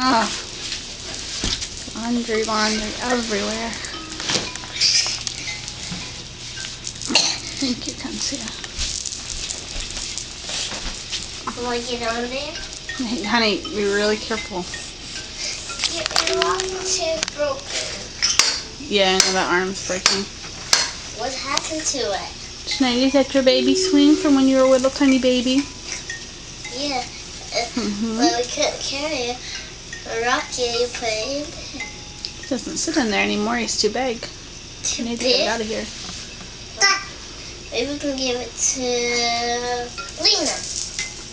Oh, laundry everywhere. Thank you, Kansia. Want to get on there? Hey, honey, be really careful. Your arm's broken. Yeah, I know that arm's breaking. What happened to it? Schneider, is that your baby swing from when you were a little tiny baby? Yeah. When we couldn't carry it, a rocket, you put it in there. He doesn't sit in there anymore. He's too big. Too You need to big? get it out of here. Maybe we can give it to Lena.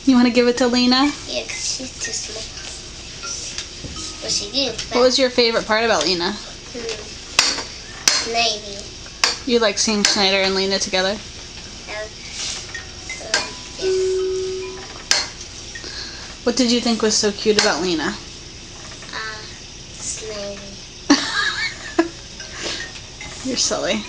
You want to give it to Lena? Yeah, because she's too small. But she did. What was your favorite part about Lena? Maybe. You like seeing Schneider and Lena together? Yeah. What did you think was so cute about Lena? Snavy. You're silly.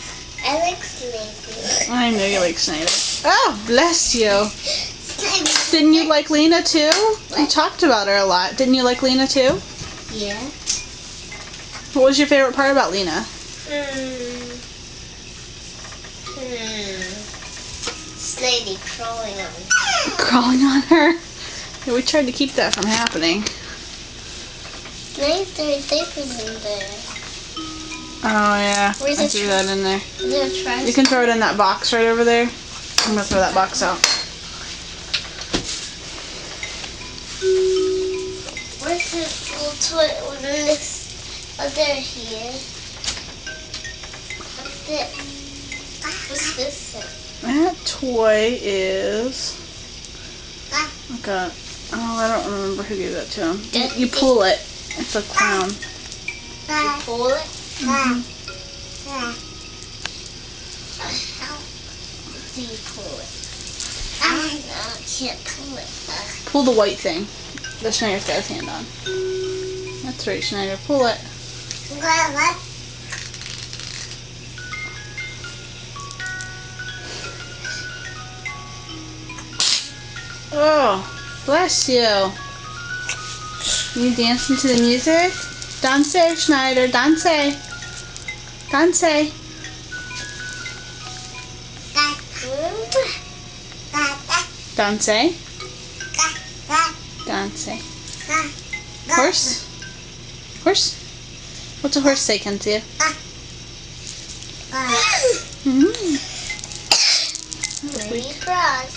I like Snavy. I know you like Schneider. Oh, bless you. Snavy. Didn't you like Lena too? You talked about her a lot. Didn't you like Lena too? Yeah. What was your favorite part about Lena? Snavy crawling on me. Crawling on her? Yeah, we tried to keep that from happening. Snavy's throwing papers in there. Oh yeah, Where's I the threw that in there. Is there a trash? You can throw it in that box right over there. I'm gonna throw that box out. Where's the little toy? Under here. What's this? What's this thing? That toy is like a, oh, I don't remember who gave that to him. You pull it. It's a clown. You pull it? Mm-hmm. How do you pull it? No, I can't pull it. Pull the white thing that Schneider's got his hand on. That's right, Schneider. Pull it. Oh, bless you. You dancing to the music? Dance, Schneider. Dance. Dance. Dance. Dance. Horse? Horse? What's a horse say, Kenzie? Maybe cross.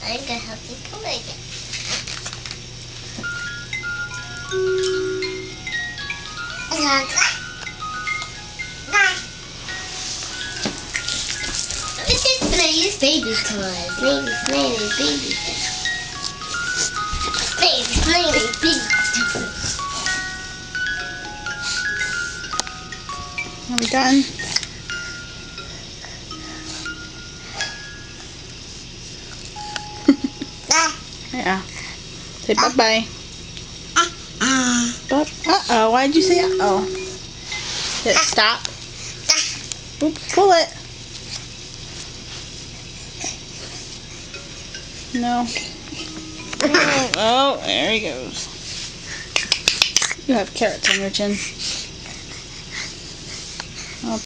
I'm gonna help you pull it. This is Snavy's baby toy. Snavy's baby toy. Snavy's baby toy. Are we done? Yeah. Say bye-bye. Uh-oh. Why'd you say uh-oh? Did it stop? Oops, pull it. No. Oh, there he goes. You have carrots on your chin.